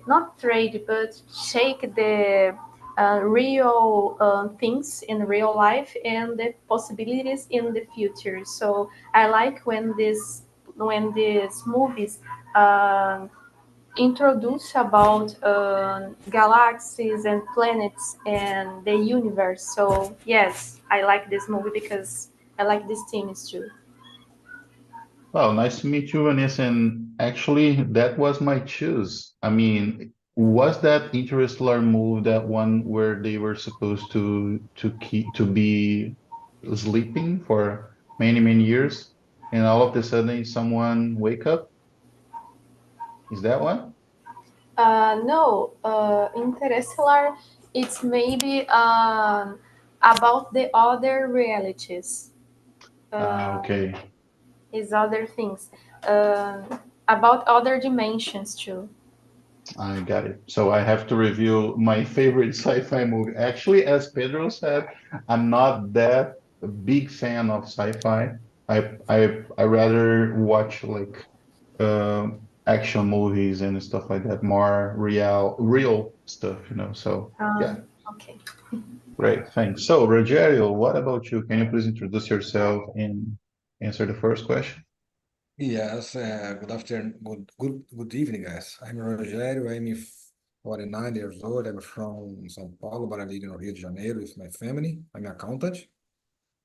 not trade, but shake the real things in real life and the possibilities in the future. So I like when these movies uh, introduce about galaxies and planets and the universe. So yes, I like this movie because I like these themes too. Well, nice to meet you, Vanessa. And actually, that was my choice. I mean, was that Interstellar movie that one where they were supposed to be sleeping for many, many years, and all of a sudden someone wake up? Is that one? No, Interstellar, it's maybe about the other realities. Ah, Uh, okay. is other things. About other dimensions too. I got it. So I have to review my favorite sci-fi movie. Actually, as Pedro said, I'm not that big fan of sci-fi. I rather watch like action movies and stuff like that, more real stuff, you know. So yeah, Okay. great, thanks. So Rogerio, what about you? Can you please introduce yourself and answer the first question? Yes, good afternoon, good evening, guys. I'm Rogério. I'm 49 years old. I'm from São Paulo, but I live in Rio de Janeiro with my family. I'm an accountant.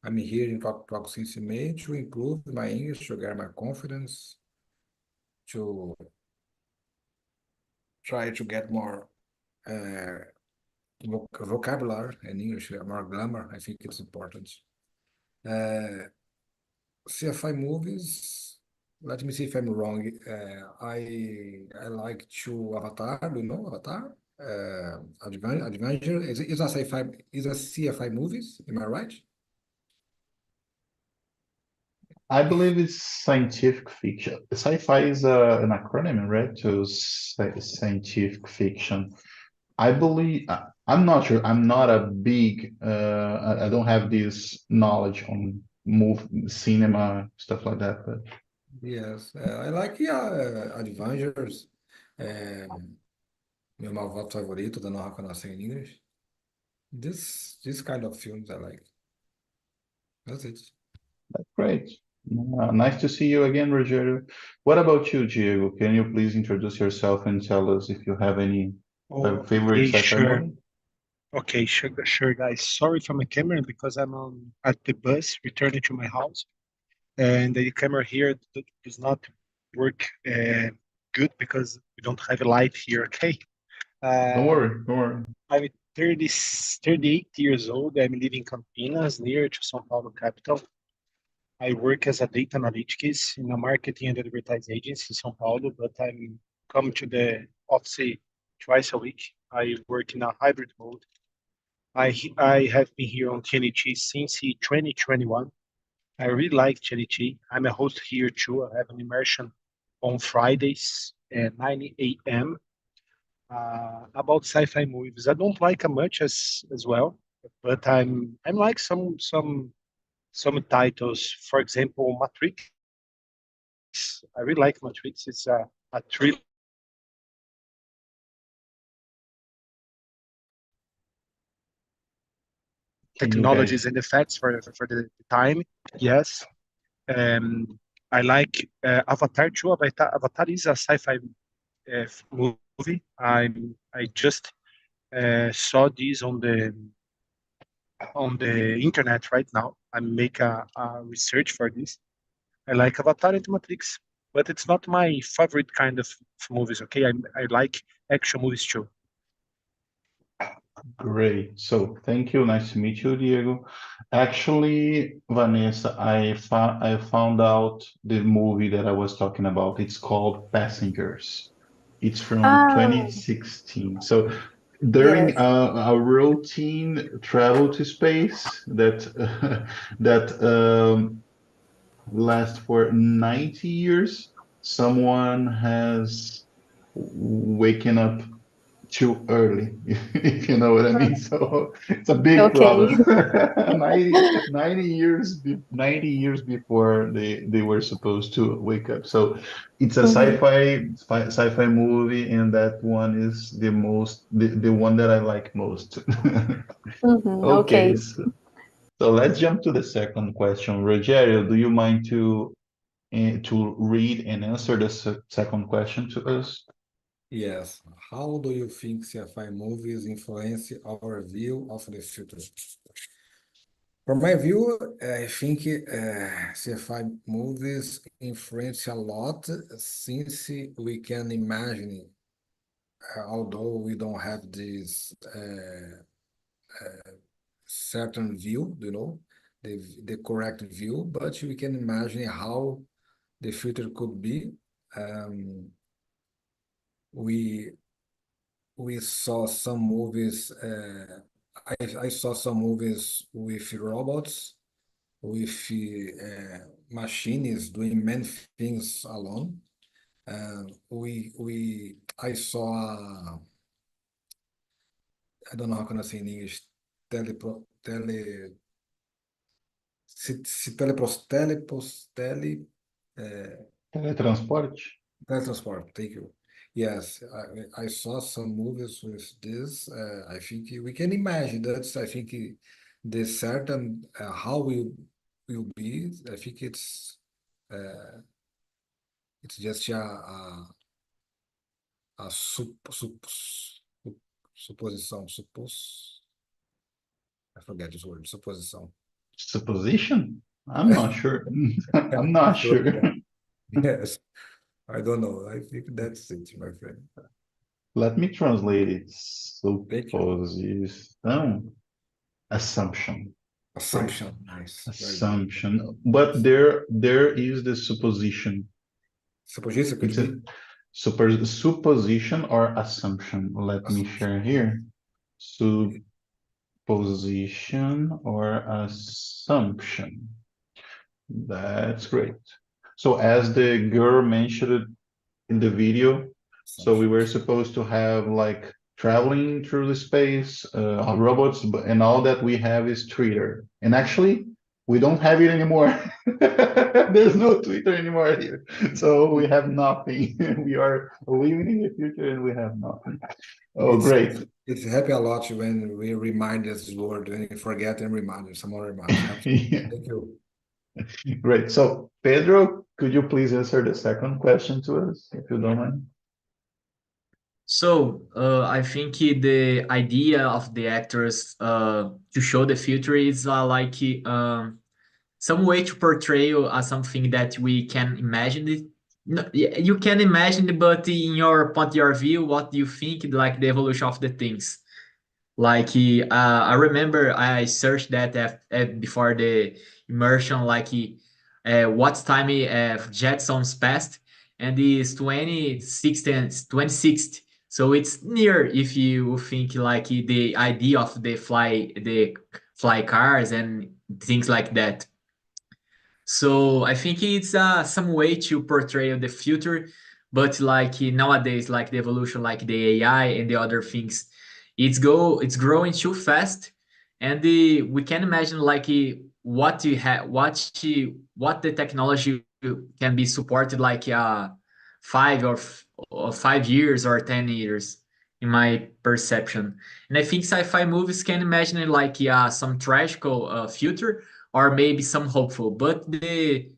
I'm here in talk since May to improve my English, to get my confidence, to try to get more uh, vocabulary in English, more grammar. I think it's important. Uh, Sci-fi movies. Let me see if I'm wrong. I like to Avatar. Do you know Avatar? Adventure is a sci-fi is a sci-fi movies. Am I right? I believe it's scientific fiction. Sci-fi is an acronym, right? To scientific fiction. I believe I'm not sure. I'm not a big. I don't have this knowledge on move cinema stuff like that. But Yes, I like Adventures. Meu malvado favorito, da Noha Konoha in English. This kind of films I like. That's it. that's great. Nice to see you again, Rogerio. What about you, Diego? Can you please introduce yourself and tell us if you have any favorite Okay, sci-fi sure. movie? Okay, sure, guys. Sorry for my camera because I'm at the bus returning to my house, and the camera here does not work good because we don't have a light here. Okay. Don't Uh, worry, don't worry. I'm 38 years old. I'm living in Campinas, near to São Paulo capital. I work as a data analytics in a marketing and advertising agency in São Paulo, but I'm come to the office twice a week. I work in a hybrid mode. I have been here on TNT since 2021. I really like TNT. I'm a host here too. I have an immersion on Fridays at 9 a.m. About sci-fi movies. I don't like as much as well, but I'm like some titles. For example, Matrix. I really like Matrix. It's a thriller Can you technologies guys? and effects for the time. Yes. Um, I like Avatar too. Avatar is a sci-fi movie. I just saw this on the internet right now. I make a research for this. I like Avatar and Matrix, but it's not my favorite kind of movies. Okay, I like action movies too. Great. So thank you. Nice to meet you, Diego. Actually, Vanessa, I found out the movie that I was talking about. It's called Passengers. It's from Ah, 2016. So during yes. a routine travel to space that that lasts for 90 years, someone has waken up too early, if you know what I mean. So it's a big Okay. problem. 90 years before they were supposed to wake up. So it's a Mhm. sci-fi movie, and that one is the one that I like most. Mhm. Okay, Okay. so let's jump to the second question. Rogerio, do you mind to read and answer the second question to us? Yes. How do you think sci-fi movies influence our view of the future? From my view, I think sci-fi movies influence a lot since we can imagine, although we don't have this certain view, the correct view, but we can imagine how the future could be. Um, we we saw some movies. I saw some movies with robots, with machines doing many things alone. I saw. I don't know how can I say in English. Telepro, tele, se telepros, telepos, tele, Teletransporte? teletransport. Thank you. Yes, I saw some movies with this. I think we can imagine that. I think the certain how will be. I think it's just a supposição, I forget this word, supposição. Supposition? I'm not sure. I'm not sure. Yes, I don't know. I think that's it, my friend. Let me translate it. Thank you. Supposição, assumption. Great. Assumption, nice, very good. Assumption. But there is the supposition. Supposition could It's a be supposition or assumption. Let me assumption. share here. Supposition or assumption. That's great. So as the girl mentioned in the video, so we Assumption. were supposed to have like traveling through the space, robots, and all that we have is Twitter. And actually, we don't have it anymore. There's no Twitter anymore here. So we have nothing. We are living in the future and we have nothing. Oh, It's great. it's happy a lot when we remind this word when you forget and remind us. Someone reminds. Absolutely. Yeah, Thank you. great. So, Pedro, could you please answer the second question to us, if you don't mind? So, I think the idea of the actors to show the future is like some way to portray something that we can imagine it. No, you can imagine it, but in your point of view, what do you think like the evolution of the things? Like I remember I searched that before the immersion, like what time Jetsons passed, and it's 2060. So it's near if you think like the idea of the fly cars and things like that. So I think it's some way to portray the future, but like nowadays, like the evolution, like the AI and the other things, it's growing too fast, and we can imagine like what you have, what the technology can be supported like 5 years or 10 years, in my perception. And I think sci-fi movies can imagine it like some tragical future or maybe some hopeful. But the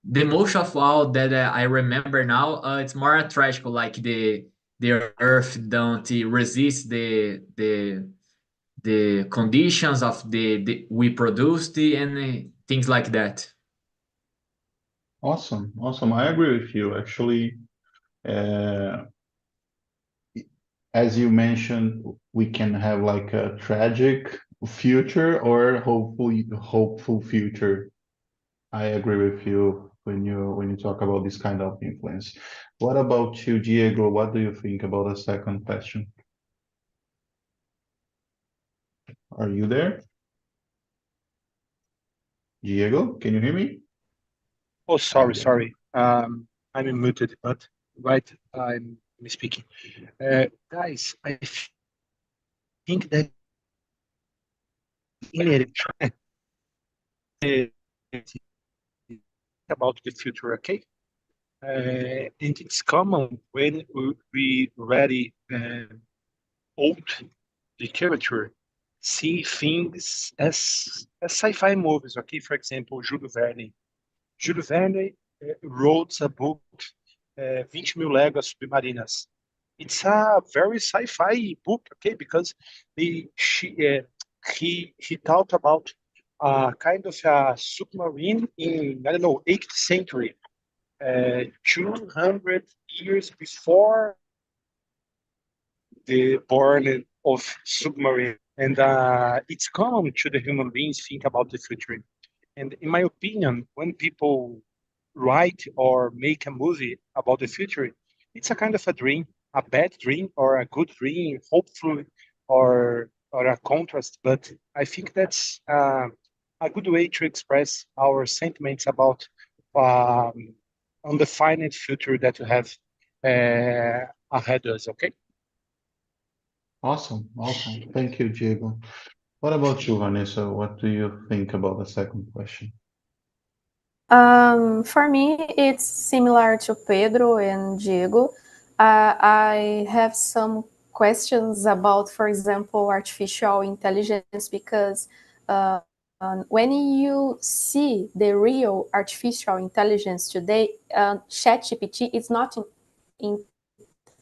most of all that I remember now, it's more tragical, like the Earth don't resist the conditions of the we produced and things like that. Awesome, awesome. I agree with you. Actually, uh, as you mentioned, we can have like a tragic future or hopeful future. I agree with you when you talk about this kind of influence. What about you, Diego? What do you think about the second question? Are you there? Diego, can you hear me? Oh, Okay. sorry. I'm muted, but right. I'm me speaking. Guys, I think that in it about the future, okay? And it's common when we already old literature see things as sci-fi movies, okay? For example, Jules Verne. Jules Verne wrote a book, 20 Mil Léguas Submarinas. It's a very sci-fi book, okay? Because he talked about kind of a submarine in, I don't know, 8th century, 200 years before the born of submarine. And it's common to the human beings think about the future. And in my opinion, when people write or make a movie about the future, it's a kind of a dream, a bad dream or a good dream, hopeful or a contrast. But I think that's a good way to express our sentiments about um, undefined future that we have ahead of us. Okay. Awesome, awesome. Thank you, Diego. What about you, Vanessa? What do you think about the second question? For me, it's similar to Pedro and Diego. I have some questions about, for example, artificial intelligence because when you see the real artificial intelligence today, ChatGPT is not in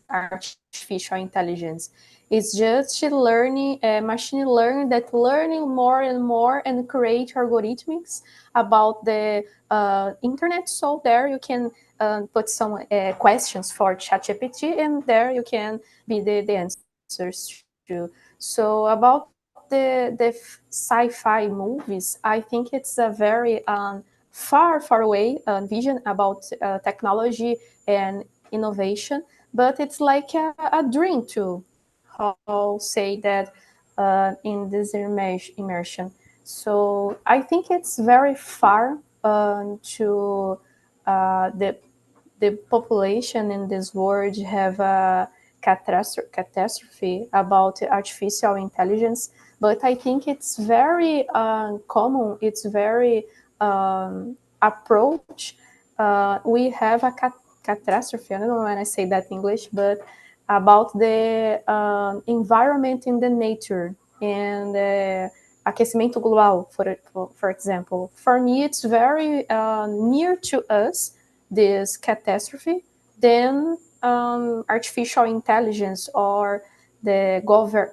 artificial intelligence. It's just learning, machine learning that learning more and more and create algorithms about the internet. So there you can put some questions for ChatGPT, and there you can be the answers to. So about the sci-fi movies, I think it's a very far away vision about technology and innovation, but it's like a dream to how say that in this immersion. So I think it's very far to the population in this world have a catastrophe about artificial intelligence, but I think it's very common. It's very approach. We have a catastrophe. I don't know when I say that in English, but about the environment in the nature and aquecimento global, for example. For me, it's very near to us, this catastrophe, than artificial intelligence or the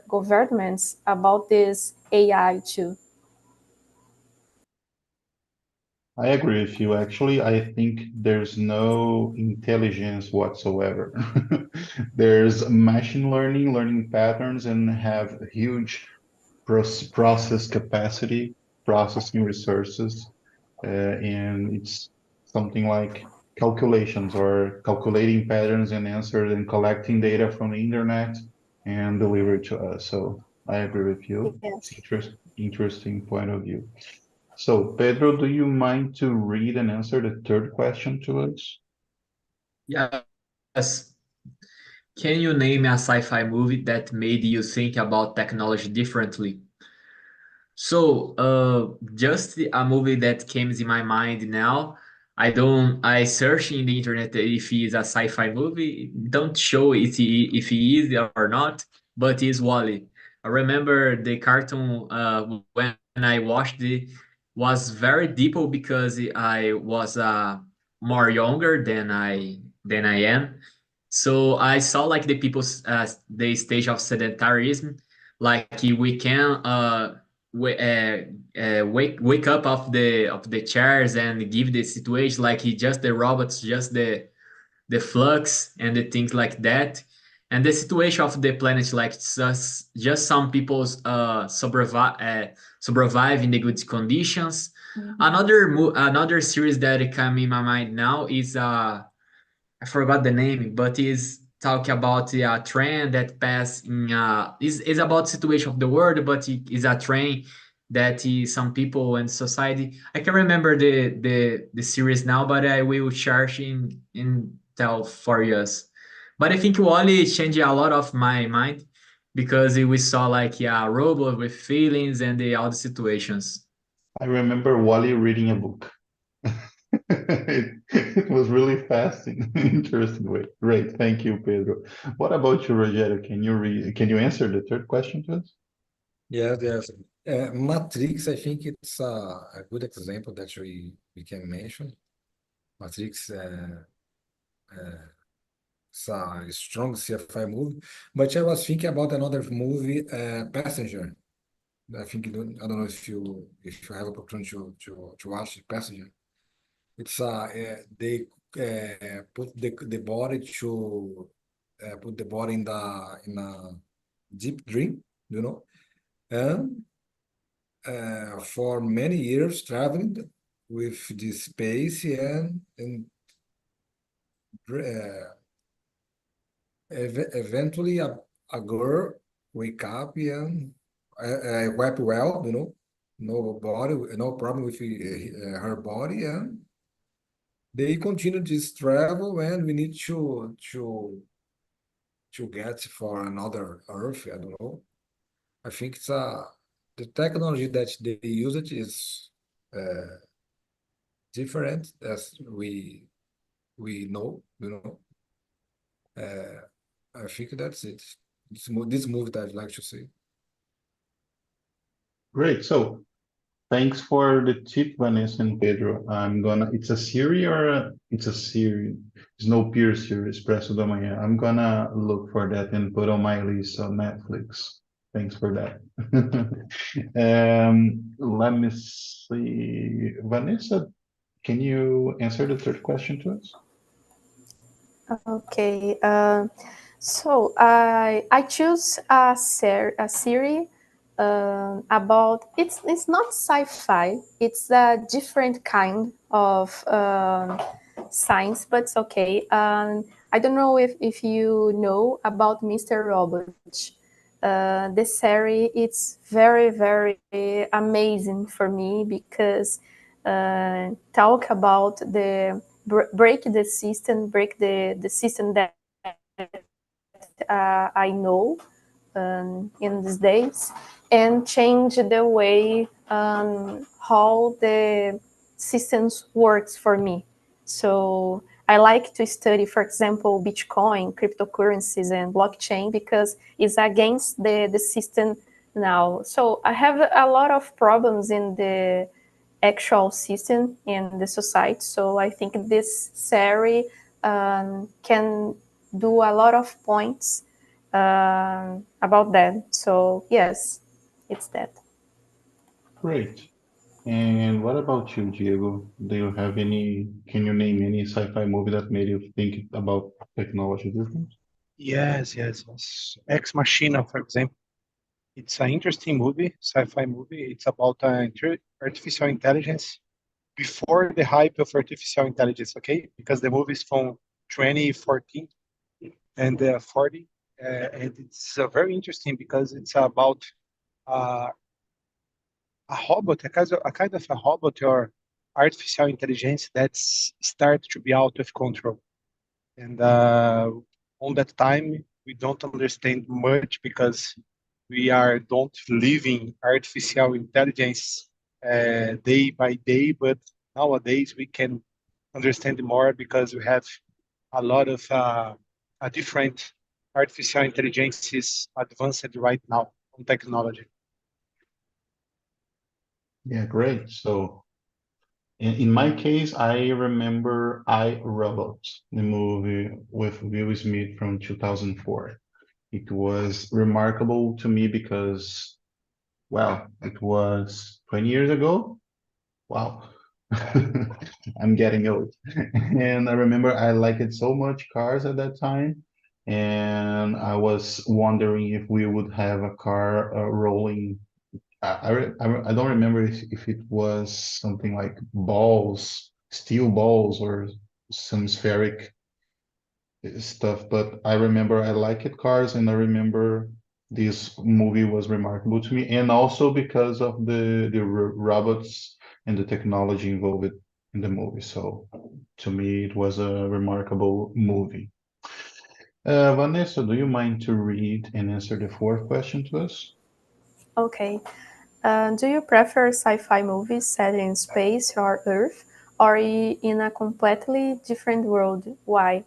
governments about this AI too. I agree with you. Actually, I think there's no intelligence whatsoever. There's machine learning, learning patterns, and have huge process capacity, processing resources, and it's something like calculations or calculating patterns and answers and collecting data from the internet and deliver it to us. So I agree with you. It's Yes. interesting point of view. So Pedro, do you mind to read and answer the third question to us? Yes. Can you name a sci-fi movie that made you think about technology differently? So, just a movie that came in my mind now. I search in the internet if it's a sci-fi movie. Don't show if he is or not, but it's Wally. I remember the cartoon when I watched it was very deep because I was more younger than I am. So I saw like the people's the stage of sedentarism, like we can wake up of the chairs and give the situation like he just the robots, just the flux and the things like that, and the situation of the planet like just some people's survive in the good conditions. Another series that come in my mind now is I forgot the name, but is talk about a train that pass in is about situation of the world, but it is a train that is some people and society. I can remember the series now, but I will search in tell for us. But I think Wally changed a lot of my mind because we saw like a robot with feelings and all the situations. I remember Wally reading a book. It was really fast in interesting way. Great, thank you, Pedro. What about you, Rogério? Can you answer the third question to us? Yes, yes. Matrix, I think it's a good example that we can mention. Matrix it's a strong sci-fi movie, but I was thinking about another movie, Passenger. I don't know if you have opportunity to watch Passenger. It's they put the body to put the body in a deep dream, you know, and for many years traveling with this space and uh, eventually a girl wake up and wipe well, you know, no body, no problem with her body, and they continue this travel, and we need to get for another Earth. I don't know. I think it's the technology that they use it is uh, different as we know, you know. Uh, I think that's it. This movie that I'd like to see. Great. So thanks for the tip, Vanessa and Pedro. It's a series it's a series. Snowpiercer series, Expresso da Manhã. I'm gonna look for that and put on my list on Netflix. Thanks for that. Let me see. Vanessa, can you answer the third question to us? Okay. So I choose a series about it's not sci-fi. It's a different kind of science, but it's okay. I don't know if you know about Mr. Robot. The series it's very amazing for me because talk about the break the system, break the system that I know in these days, and change the way how the systems works for me. So I like to study, for example, Bitcoin, cryptocurrencies, and blockchain because it's against the system now. So I have a lot of problems in the actual system in the society. So I think this series can do a lot of points about that. So yes, it's that. Great. And what about you, Diego? Can you name any sci-fi movie that made you think about technology different? Yes. Ex Machina, for example. It's an interesting movie, sci-fi movie. It's about artificial intelligence before the hype of artificial intelligence, okay? Because the movie is from 2014 and 40. And it's very interesting because it's about uh, a robot, a kind of a robot or artificial intelligence that's start to be out of control. And on that time, we don't understand much because we are don't living artificial intelligence day by day. But nowadays, we can understand more because we have a lot of a different artificial intelligences advanced right now on technology. Yeah, great. So in my case, I remember I, Robot, the movie with Will Smith from 2004. It was remarkable to me because, well, it was 20 years ago. Wow. I'm getting old. And I remember I liked so much cars at that time. And I was wondering if we would have a car rolling. I don't remember if it was something like balls, steel balls, or some spheric stuff, but I remember I liked cars, and I remember this movie was remarkable to me, and also because of the robots and the technology involved in the movie. So to me, it was a remarkable movie. Vanessa, do you mind to read and answer the fourth question to us? Okay. Do you prefer sci-fi movies set in space or Earth, or in a completely different world? Why?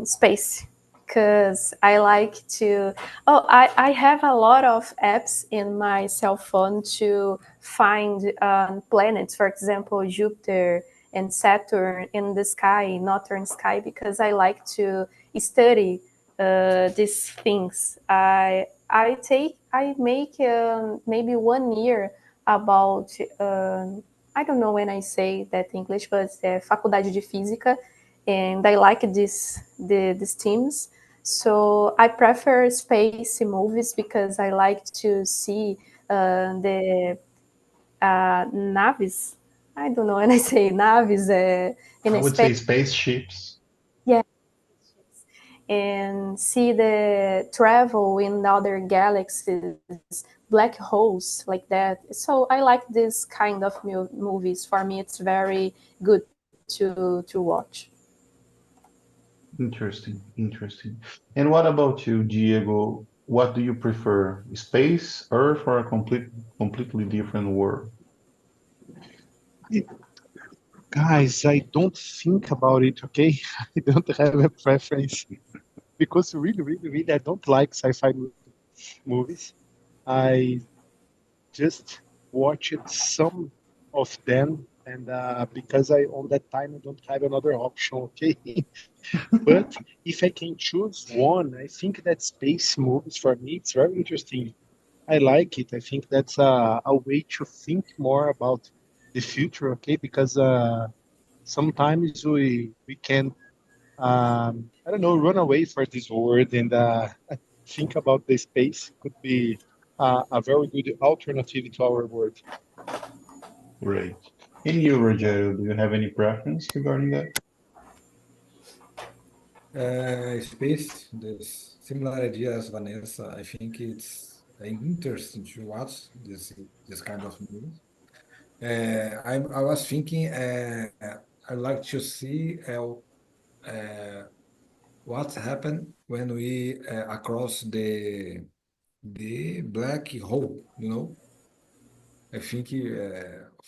Space, because I like to. Oh, I have a lot of apps in my cell phone to find planets, for example, Jupiter and Saturn in the sky, northern sky, because I like to study these things. I make maybe 1 year about I don't know when I say that in English, but faculdade de física, and I like these teams. So I prefer space movies because I like to see the naves. I don't know when I say naves I in would space. say spaceships. Yeah, and see the travel in other galaxies, black holes like that. So I like this kind of movies. For me, it's very good to watch. Interesting, interesting. And what about you, Diego? What do you prefer, space, Earth, or a completely different world? Guys, I don't think about it, okay? I don't have a preference because really, really, really, I don't like sci-fi movies. I just watched some of them, and because I on that time I don't have another option, okay? But if I can choose one, I think that space movies for me it's very interesting. I like it. I think that's a way to think more about the future, okay? Because sometimes we can I don't know run away for this world and think about the space could be a very good alternative to our world. Great. And you, Rogerio, do you have any preference regarding that? Space, this similar idea as Vanessa. I think it's interesting to watch this kind of movies. I was thinking, I'd like to see what happened when we across the black hole. I think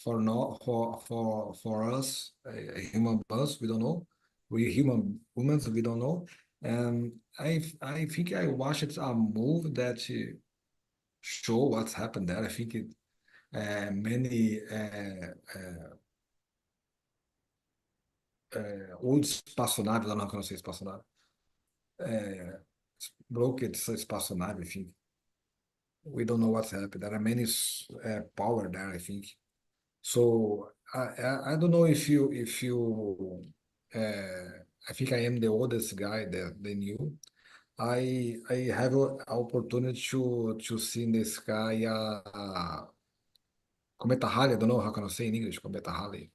for no for us human beings, we don't know. We human humans, we don't know. And I think I watched a movie that show what's happened there. I think many old espaçonave, I don't know how to say espaçonave, broke its espaçonave, I think. We don't know what's happened. There are many power there, I think. So I don't know if you I think I am the oldest guy that they knew. I have an opportunity to see in the sky cometa Halley. I don't know how can I say in English cometa Halley.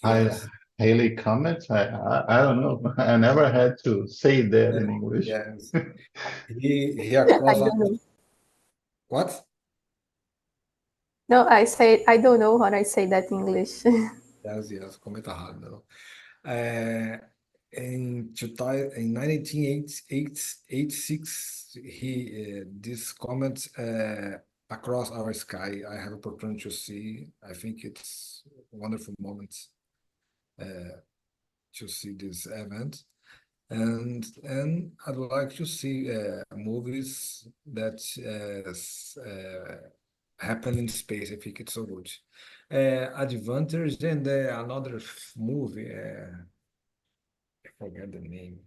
I Yes. Haley comments? I don't know. I never had to say that in English. Yes. He I across don't know. what? No, I say I don't know how I say that in English. Yes, cometa Halley. No. Uh, in 1986, he this comet across our sky. I have opportunity to see. I think it's a wonderful moment to see this event, and I'd like to see movies that happen in space. I think it's so good. Adventures and another movie. I forget the name.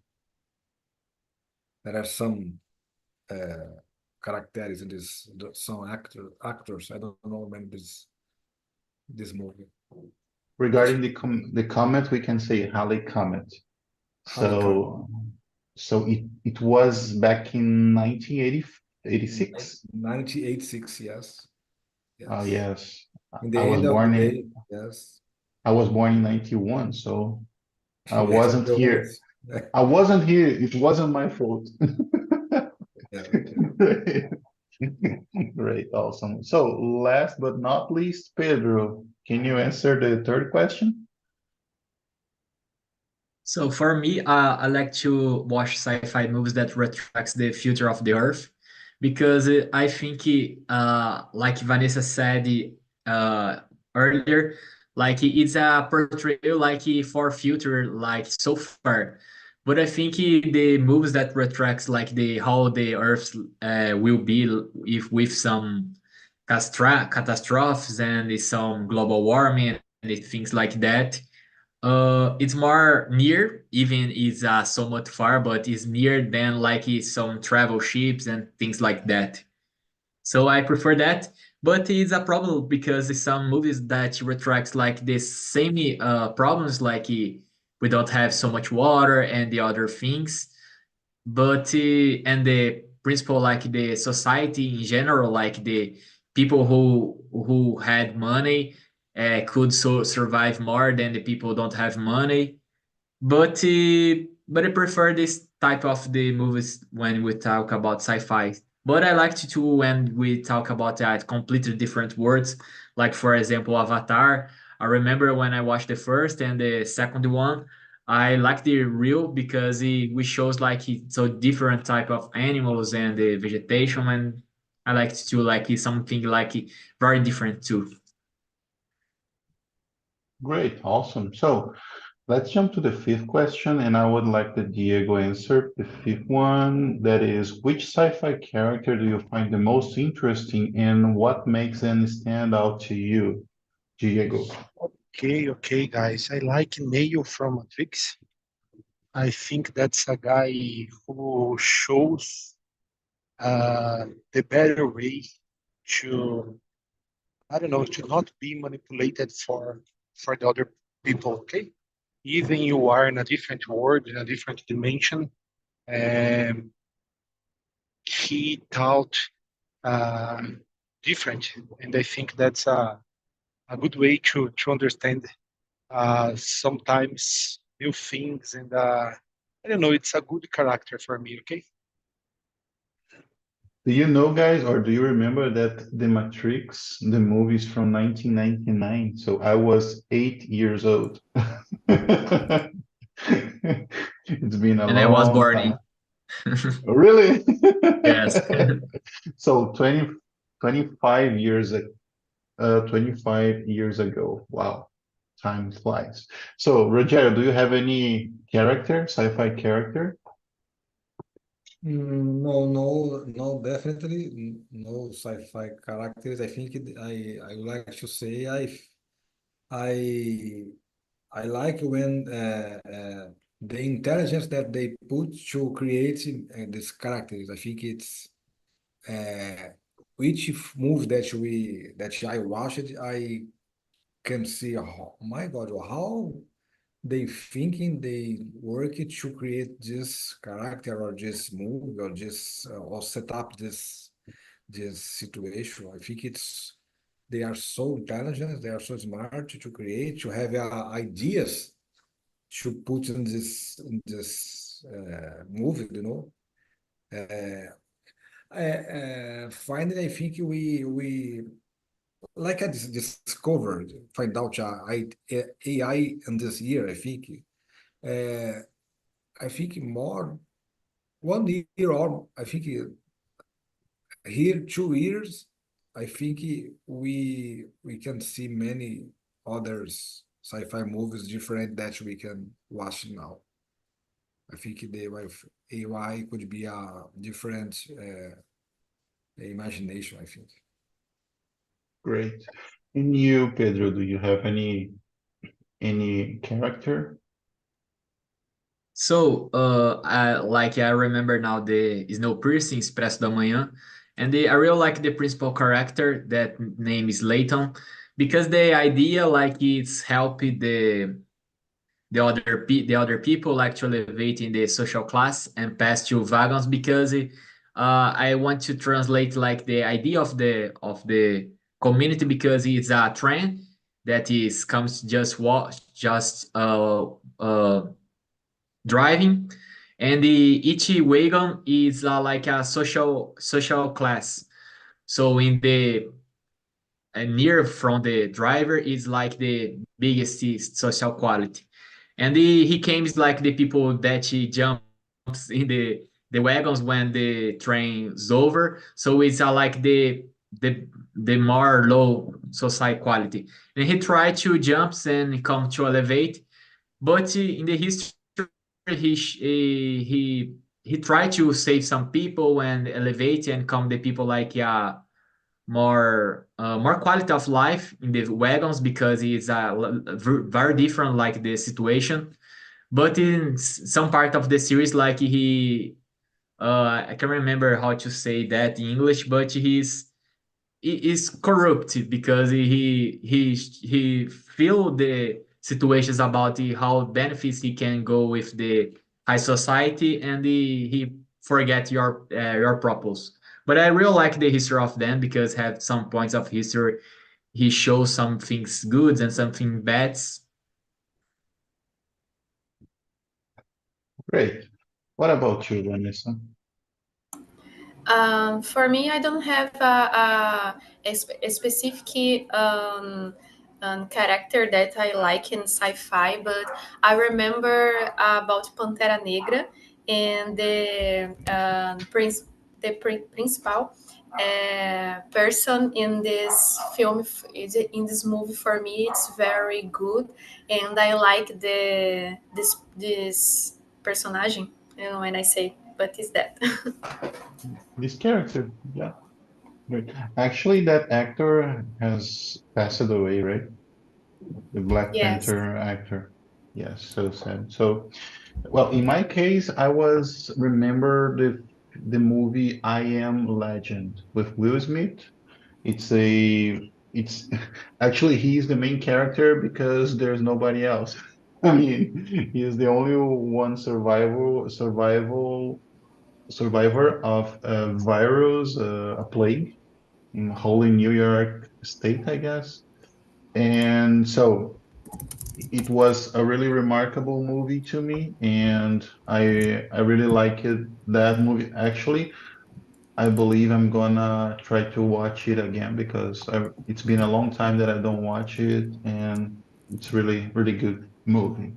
There are some characters in some actors. I don't know when this movie. But Regarding the comment, we can say Halley comment. Harley Quinn, So it was back in 1986. 1986, yes, yes. Yes, In I the was end of the born day, in yes. I was born in 91, so I Yes, I'm wasn't the here. oldest. I wasn't here. It wasn't my fault. Yeah, okay. Great, awesome. So last but not least, Pedro, can you answer the third question? So for me, I like to watch sci-fi movies that retracts the future of the Earth because I think, like Vanessa said uh, earlier, like it's a portrayal like for future like so far. But I think the movies that retracts like the how the Earth will be if with some catastrophes and some global warming and things like that, it's more near, even is somewhat far, but it's near than like some travel ships and things like that. So I prefer that, but it's a problem because some movies that retracts like the same problems, like we don't have so much water and the other things, but and the principle like the society in general, like the people who had money could survive more than the people don't have money, but I prefer this type of the movies when we talk about sci-fi. But I like to too when we talk about completely different words. Like for example, Avatar. I remember when I watched the first and the second one, I like the real because we shows like it's so different type of animals and the vegetation, and I like to like something like very different too. Great, awesome. So let's jump to the fifth question, and I would like the Diego answer the fifth one. That is, which sci-fi character do you find the most interesting, and what makes them stand out to you, Diego? Okay, guys. I like Neo from Matrix. I think that's a guy who shows the better way to, I don't know, to not be manipulated for the other people. Okay, even you are in a different world, in a different dimension. Um, he thought uh, different, and I think that's a good way to understand sometimes new things, and I don't know, it's a good character for me. Okay. Do you know, guys, or do you remember that The Matrix, the movie is from 1999? So I was 8 years old. It's been a And I was long born time. in. Really? Yes. So 25 years, 25 years ago. Wow, time flies. So, Rogério, do you have any character, sci-fi character? No, definitely no sci-fi characters. I think I would like to say I I like when the intelligence that they put to create these characters. I think it's uh, each move that I watched, I can see, oh my God, how they thinking they work it to create this character or this move or just or set up this situation. I think it's they are so intelligent, they are so smart to create, to have ideas to put in this movie, you know. Finally, I think we like I discovered, find out AI in this year. Uh, I think more 1 year or I think here 2 years. I think we can see many others sci-fi movies different that we can watch now. I think the with AI could be a different imagination. I think. Great. And you, Pedro, do you have any character? So, I remember now the Snowpiercer, Expresso da Manhã, and I really like the principal character. That name is Layton, because the idea like it's helping the other people like to elevate in the social class and pass to wagons because I want to translate like the idea of the community because it's a trend that is comes just driving, and each wagon is like a social class. So in the near from the driver is like the biggest social quality, and he comes like the people that he jumps in the wagons when the train's over. So it's like the more low society quality, and he tried to jumps and come to elevate, but in the history he tried to save some people and elevate and come the people like more quality of life in the wagons because it's very different like the situation. But in some part of the series, like I can't remember how to say that in English, but he is corrupt because he feel the situations about how benefits he can go with the high society, and he forget your purpose. But I really like the history of them because have some points of history. He shows some things good and something bad. Great. What about you, Vanessa? For me, I don't have a specific character that I like in sci-fi, but I remember about Pantera Negra and the principal person in this film, in this movie. For me, it's very good, and I like this personagem. You know when I say, but is that? This character, yeah. Great. Actually, that actor has passed away, right? The Black Yes. Panther actor. Yes, so sad. So, well, in my case, I was remember the movie I Am Legend with Will Smith. It's actually he's the main character because there's nobody else. I mean, he is the only one survivor of a virus, a plague in whole in New York State, I guess. And so it was a really remarkable movie to me, and I really liked that movie. Actually, I believe I'm gonna try to watch it again because it's been a long time that I don't watch it, and it's really good movie.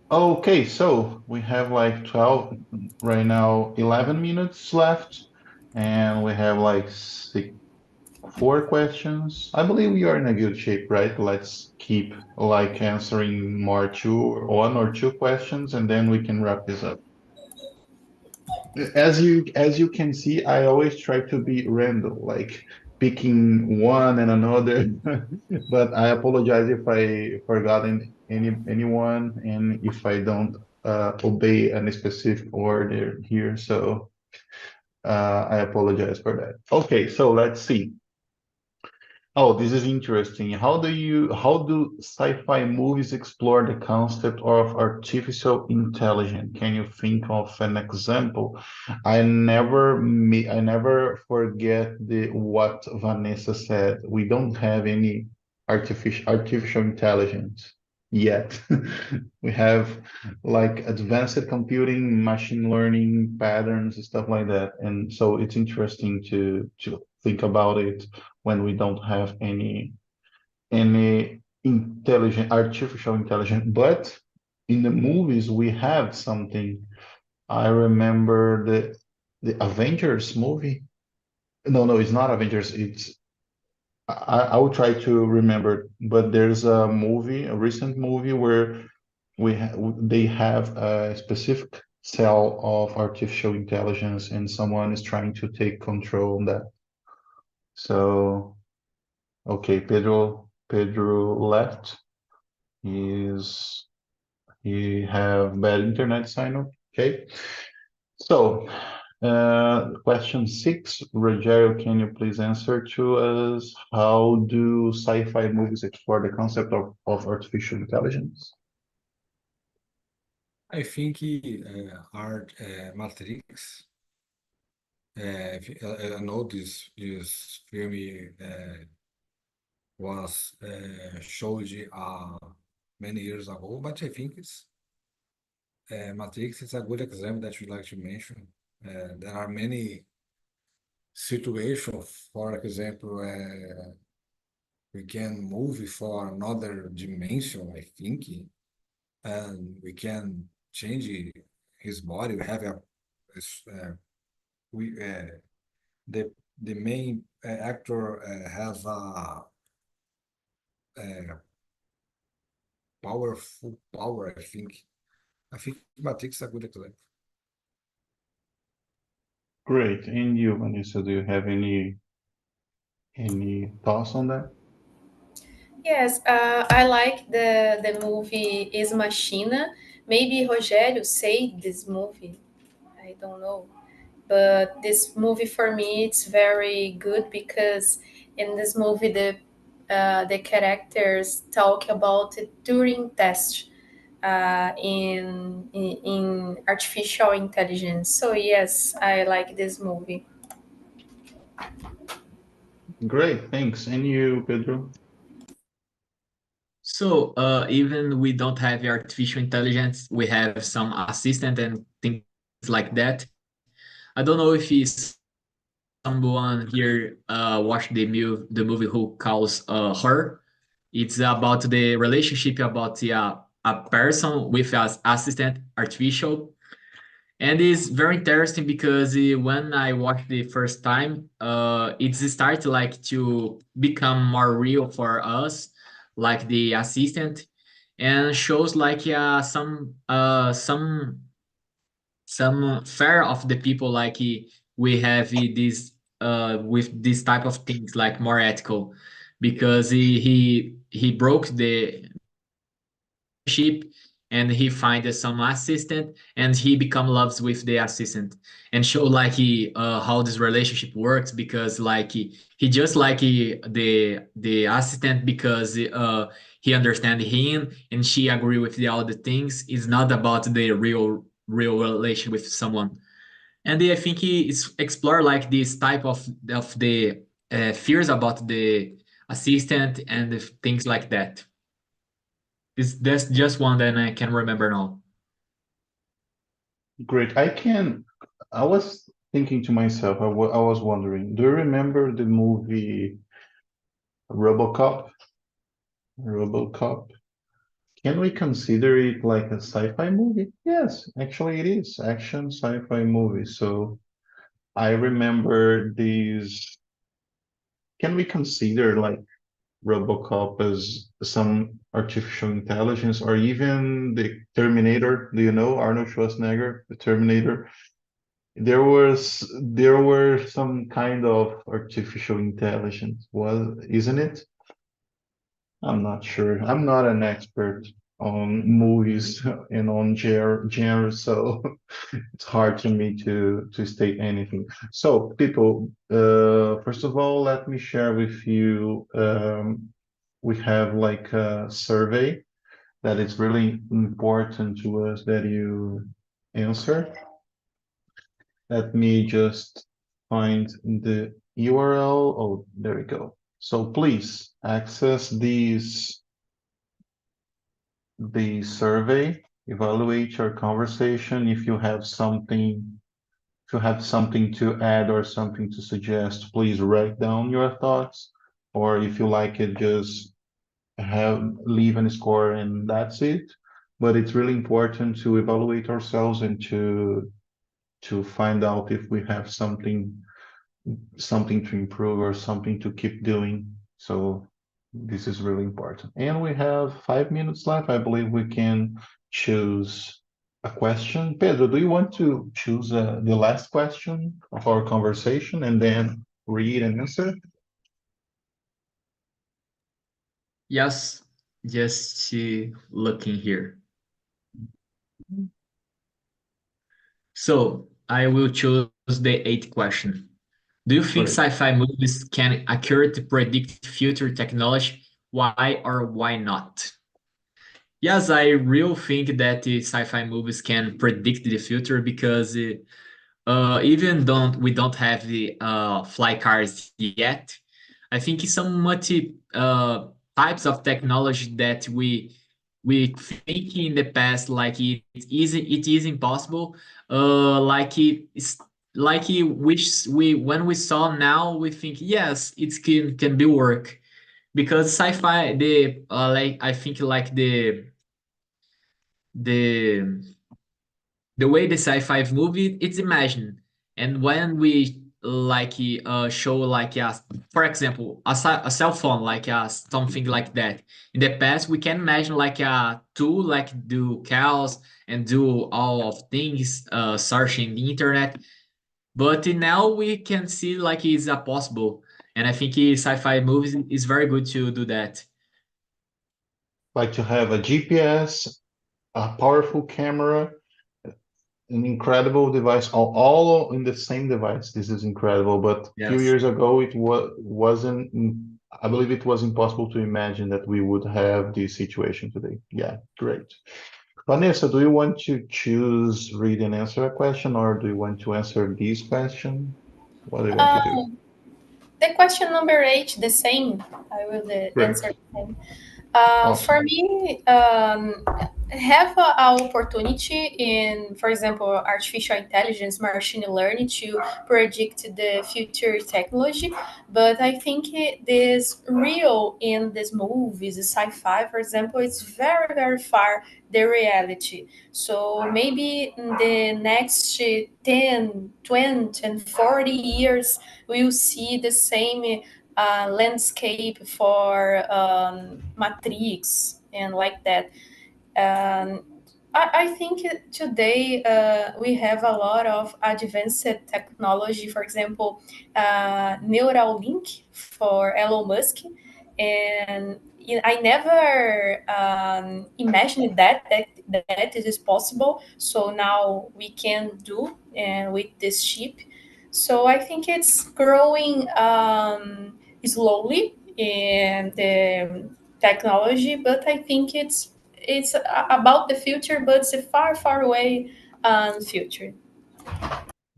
Okay, so we have like 12 right now, 11 minutes left, and we have like four questions. I believe we are in a good shape, right? Let's keep like answering more one or two questions, and then we can wrap this up. As you can see, I always try to be random, like picking one and another. But I apologize if I forgotten anyone and if I don't obey any specific order here. So I apologize for that. Okay, so let's see. Oh, this is interesting. How do sci-fi movies explore the concept of artificial intelligence? Can you think of an example? I never forget what Vanessa said. We don't have any artificial intelligence yet. We have like advanced computing, machine learning patterns, stuff like that. And so it's interesting to think about it when we don't have any artificial intelligence. But in the movies we have something. I remember the Avengers movie. No, it's not Avengers. I will try to remember, but there's a recent movie where they have a specific cell of artificial intelligence, and someone is trying to take control of that. So, okay, Pedro left. He's he have bad internet signal. Okay. So, question 6, Rogerio, can you please answer to us? How do sci-fi movies explore the concept of artificial intelligence? I think art Matrix. I know this film was showed many years ago, but I think it's Matrix is a good example that we like to mention. There are many situations, for example, we can move for another dimension, I think, and we can change his body. We have we the main actor has a powerful power. I think. I think Matrix is a good example. Great. And you, Vanessa, do you have any thoughts on that? Yes, I like the movie Is Machina. Maybe Rogério say this movie. I don't know. But this movie for me it's very good because in this movie the characters talk about it during test in artificial intelligence. So yes, I like this movie. Great, thanks. And you, Pedro? So even we don't have artificial intelligence, we have some assistant and things like that. I don't know if someone here watched the movie Who Calls Her. It's about the relationship about a person with an assistant artificial. And it's very interesting because when I watched the first time, it started like to become more real for us, like the assistant, and shows like some fear of the people like we have this with this type of things like more ethical, because he broke the ship and he find some assistant and he become loves with the assistant and show like how this relationship works, because like he just like the assistant because he understand him and she agree with all the things. It's not about the real relation with someone. And I think it's explore like this type of the fears about the assistant and the things like that. That's just one that I can remember now. Great. I was thinking to myself, I was wondering, do you remember the movie RoboCop? RoboCop. Can we consider it like a sci-fi movie? Yes, actually it is. Action sci-fi movie. So I remember these. Can we consider like RoboCop as some artificial intelligence, or even the Terminator? Do you know Arnold Schwarzenegger, the Terminator? There were some kind of artificial intelligence, isn't it? I'm not sure. I'm not an expert on movies and on genre, so it's hard to me to state anything. So, people, first of all, let me share with you. We have like a survey that is really important to us that you answer. Let me just find the URL. Oh, there we go. So please access the survey, evaluate your conversation. If you have something to add or something to suggest, please write down your thoughts. Or if you like it, just leave a score and that's it. But it's really important to evaluate ourselves and to find out if we have something to improve or something to keep doing. So this is really important. And we have 5 minutes left. I believe we can choose a question. Pedro, do you want to choose the last question of our conversation and then read and answer? Yes, just looking here. So I will choose the eighth question. Do you think Great. sci-fi movies can accurately predict future technology? Why or why not? Yes, I really think that the sci-fi movies can predict the future because even though we don't have the fly cars yet, I think some much types of technology that we think in the past like it is impossible. Like it's like which we when we saw now we think yes it can be work, because sci-fi the like I think like the way the sci-fi movie it's imagined, and when we like show like for example a cell phone like something like that in the past, we can imagine like a tool like do chaos and do all of things searching the internet, but now we can see like it's a possible, and I think sci-fi movies is very good to do that. Like to have a GPS, a powerful camera, an incredible device, all in the same device. This is incredible. But a few Yes. years ago, it wasn't. I believe it was impossible to imagine that we would have this situation today. Yeah, great. Vanessa, do you want to choose, read, and answer a question, or do you want to answer this question? What do you want to do? The question number 8, the same. I will answer Great. the same. For Awesome. me, have an opportunity in, for example, artificial intelligence, machine learning to predict the future technology. But I think this real in these movies, sci-fi, for example, it's very, very far the reality. So maybe in the next 10, 20, and 40 years, we'll see the same landscape for Matrix and like that. Um, I think today we have a lot of advanced technology. For example, Neuralink for Elon Musk, and I never imagined that it is possible. So now we can do and with this chip. So I think it's growing slowly in the technology, but I think it's about the future, but it's a far, far away future.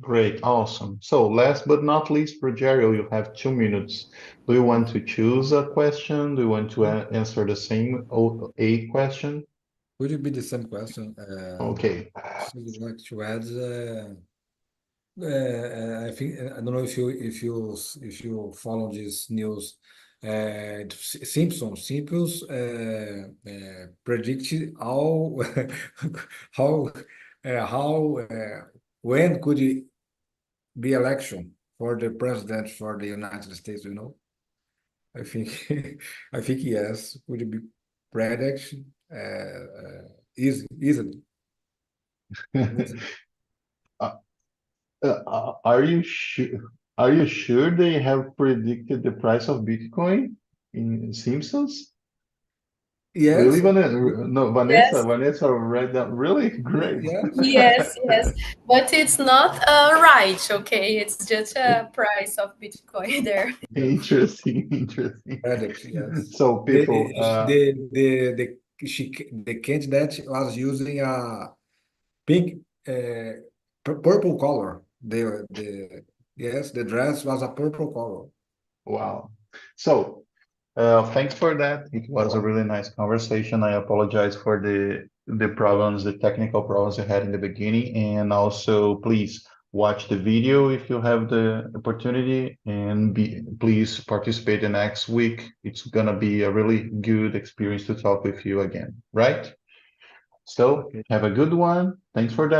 Great, awesome. So last but not least, Rogerio, you have 2 minutes. Do you want to choose a question? Do you want to answer the same a question? Would it be the same question? Okay. So you'd like to add? I think I don't know if you follow this news. Simpsons predicted how when could it be election for the president for the United States, you know? I think I think yes, would it be prediction? Easily. Uh, are you sure? Are you sure they have predicted the price of Bitcoin in Simpsons? Really, Yes, Vanessa? No, Vanessa. Yes, Vanessa read that. Really great. yes. yes, yes. But it's not right, okay? It's just a price of Bitcoin there. Interesting, interesting. Predict, yes. So people, The candidate was using a pink, purple color. Yes, the dress was a purple color. wow. So thanks for that. It was a really nice conversation. I apologize for the problems, the technical problems I had in the beginning, and also please watch the video if you have the opportunity, and please participate the next week. It's gonna be a really good experience to talk with you again, right? So Okay. have a good one. Thanks for that.